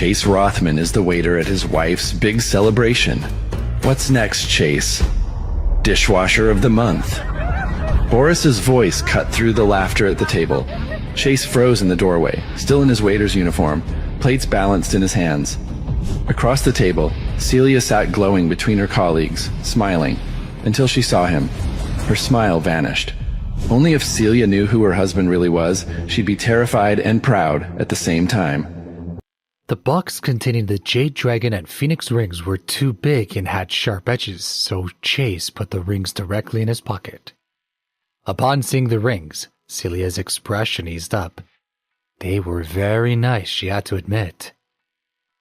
Chase Rothman is the waiter at his wife's big celebration. What's next, Chase? Dishwasher of the month. Boris's voice cut through the laughter at the table. Chase froze in the doorway, still in his waiter's uniform, plates balanced in his hands. Across the table, Celia sat glowing between her colleagues, smiling, until she saw him. Her smile vanished. Only if Celia knew who her husband really was, she'd be terrified and proud at the same time. The box containing the Jade Dragon and Phoenix rings were too big and had sharp edges, so Chase put the rings directly in his pocket. Upon seeing the rings, Celia's expression eased up. They were very nice, she had to admit.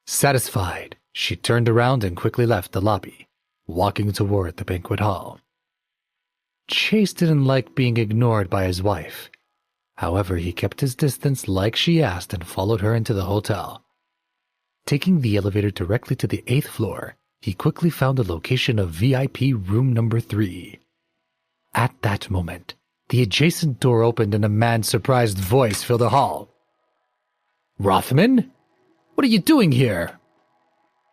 Satisfied, she turned around and quickly left the lobby, walking toward the banquet hall. Chase didn't like being ignored by his wife. However, he kept his distance like she asked and followed her into the hotel. Taking the elevator directly to the 8th floor, he quickly found the location of VIP room number 3. At that moment, the adjacent door opened and a man's surprised voice filled the hall. "Rothman? What are you doing here?"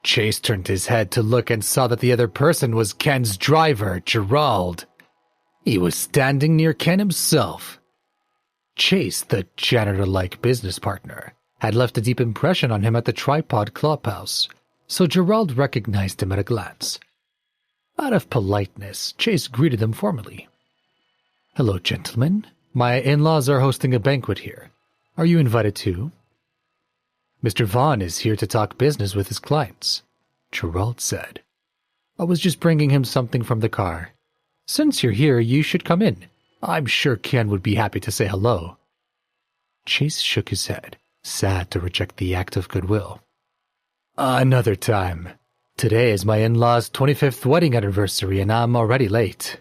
Chase turned his head to look and saw that the other person was Ken's driver, Gerald. He was standing near Ken himself. Chase, the janitor-like business partner, had left a deep impression on him at the Tripod Clubhouse, so Gerald recognized him at a glance. Out of politeness, Chase greeted him formally. "Hello, gentlemen. My in-laws are hosting a banquet here. Are you invited too?" "Mr. Vaughn is here to talk business with his clients," Gerald said. "I was just bringing him something from the car. Since you're here, you should come in. I'm sure Ken would be happy to say hello." Chase shook his head, sad to reject the act of goodwill. "Another time. Today is my in-law's 25th wedding anniversary and I'm already late."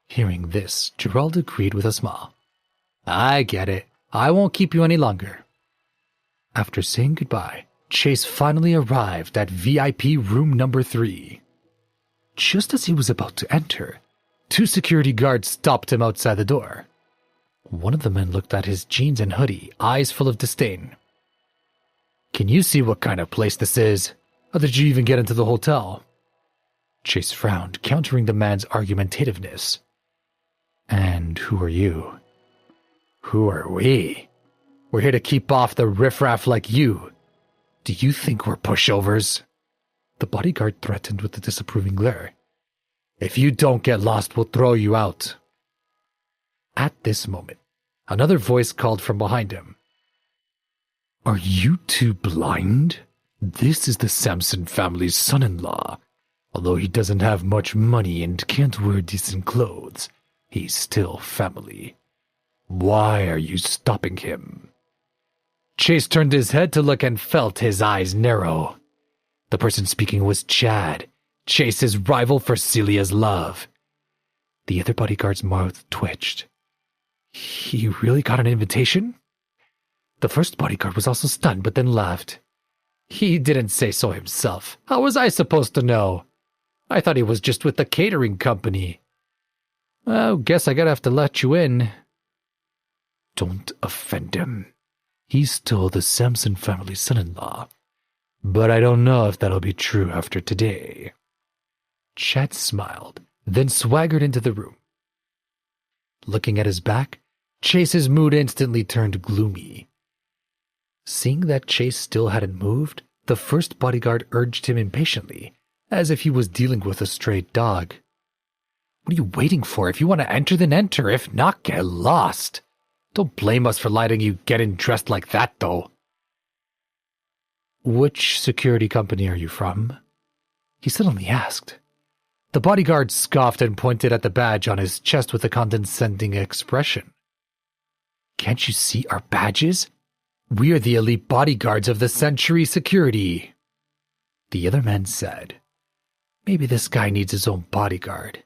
Hearing this, Gerald agreed with a smile. "I get it. I won't keep you any longer." After saying goodbye, Chase finally arrived at VIP room number 3. Just as he was about to enter, 2 security guards stopped him outside the door. One of the men looked at his jeans and hoodie, eyes full of disdain. "Can you see what kind of place this is? How did you even get into the hotel?" Chase frowned, countering the man's argumentativeness. "And who are you?" "Who are we? We're here to keep off the riffraff like you. Do you think we're pushovers?" The bodyguard threatened with a disapproving glare. "If you don't get lost, we'll throw you out." At this moment, another voice called from behind him. "Are you two blind? This is the Sampson family's son-in-law. Although he doesn't have much money and can't wear decent clothes, he's still family. Why are you stopping him?" Chase turned his head to look and felt his eyes narrow. The person speaking was Chad, Chase's rival for Celia's love. The other bodyguard's mouth twitched. "He really got an invitation?" The first bodyguard was also stunned, but then laughed. "He didn't say so himself. How was I supposed to know? I thought he was just with the catering company. Well, guess I gotta have to let you in." "Don't offend him. He's still the Sampson family's son-in-law. But I don't know if that'll be true after today." Chad smiled, then swaggered into the room. Looking at his back, Chase's mood instantly turned gloomy. Seeing that Chase still hadn't moved, the first bodyguard urged him impatiently, as if he was dealing with a stray dog. "What are you waiting for? If you want to enter, then enter. If not, get lost. Don't blame us for letting you get in dressed like that, though." "Which security company are you from?" he suddenly asked. The bodyguard scoffed and pointed at the badge on his chest with a condescending expression. "Can't you see our badges? We're the elite bodyguards of the Century Security." The other man said, "Maybe this guy needs his own bodyguard.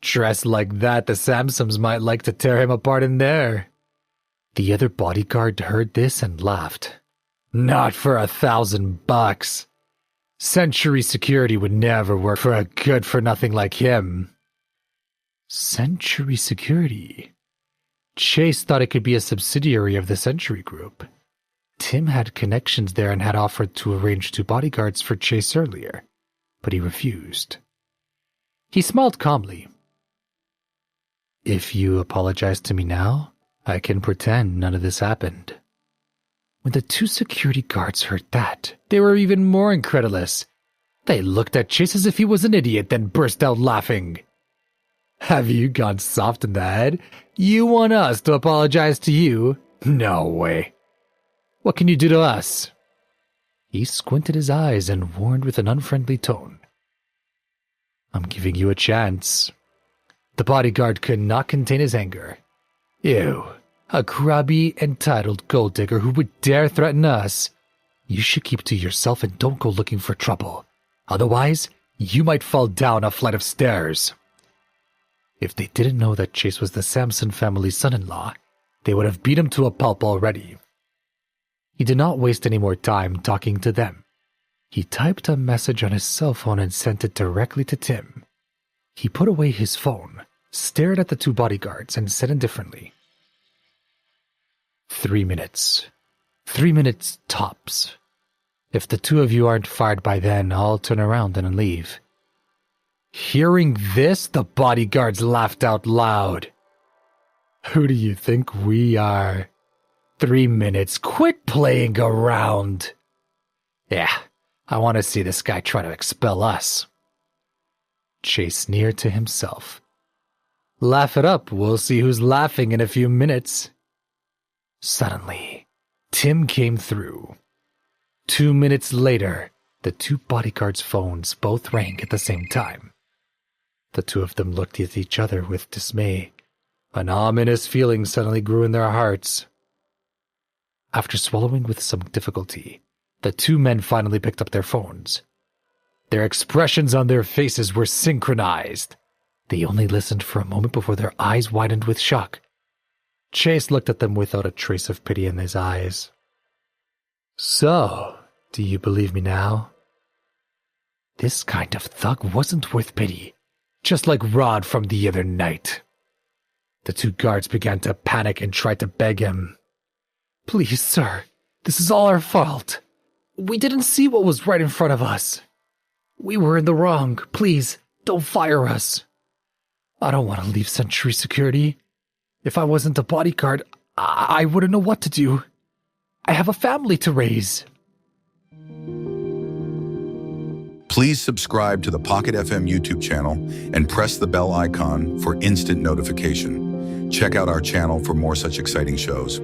Dressed like that, the Samsons might like to tear him apart in there." The other bodyguard heard this and laughed. "Not for $1,000. Century Security would never work for a good-for-nothing like him." Century Security? Chase thought it could be a subsidiary of the Century Group. Tim had connections there and had offered to arrange 2 bodyguards for Chase earlier, but he refused. He smiled calmly. If you apologize to me now, I can pretend none of this happened. When the 2 security guards heard that, they were even more incredulous. They looked at Chase as if he was an idiot, then burst out laughing. Have you gone soft in the head? You want us to apologize to you? No way. What can you do to us? He squinted his eyes and warned with an unfriendly tone. I'm giving you a chance. The bodyguard could not contain his anger. Ew, a grubby, entitled gold digger who would dare threaten us. You should keep to yourself and don't go looking for trouble. Otherwise, you might fall down a flight of stairs. If they didn't know that Chase was the Sampson family's son-in-law, they would have beat him to a pulp already. He did not waste any more time talking to them. He typed a message on his cell phone and sent it directly to Tim. He put away his phone, stared at the 2 bodyguards, and said indifferently, 3 minutes. 3 minutes tops. If the 2 of you aren't fired by then, I'll turn around and leave. Hearing this, the bodyguards laughed out loud. Who do you think we are? 3 minutes, quit playing around. Yeah, I want to see this guy try to expel us. Chase sneered to himself. Laugh it up, we'll see who's laughing in a few minutes. Suddenly, Tim came through. 2 minutes later, the 2 bodyguards' phones both rang at the same time. The 2 of them looked at each other with dismay. An ominous feeling suddenly grew in their hearts. After swallowing with some difficulty, the 2 men finally picked up their phones. Their expressions on their faces were synchronized. They only listened for a moment before their eyes widened with shock. Chase looked at them without a trace of pity in his eyes. So, do you believe me now? This kind of thug wasn't worth pity, just like Rod from the other night. The 2 guards began to panic and tried to beg him. Please, sir, this is all our fault. We didn't see what was right in front of us. We were in the wrong. Please, don't fire us. I don't want to leave Century Security. If I wasn't a bodyguard, I wouldn't know what to do. I have a family to raise. Please subscribe to the Pocket FM YouTube channel and press the bell icon for instant notification. Check out our channel for more such exciting shows.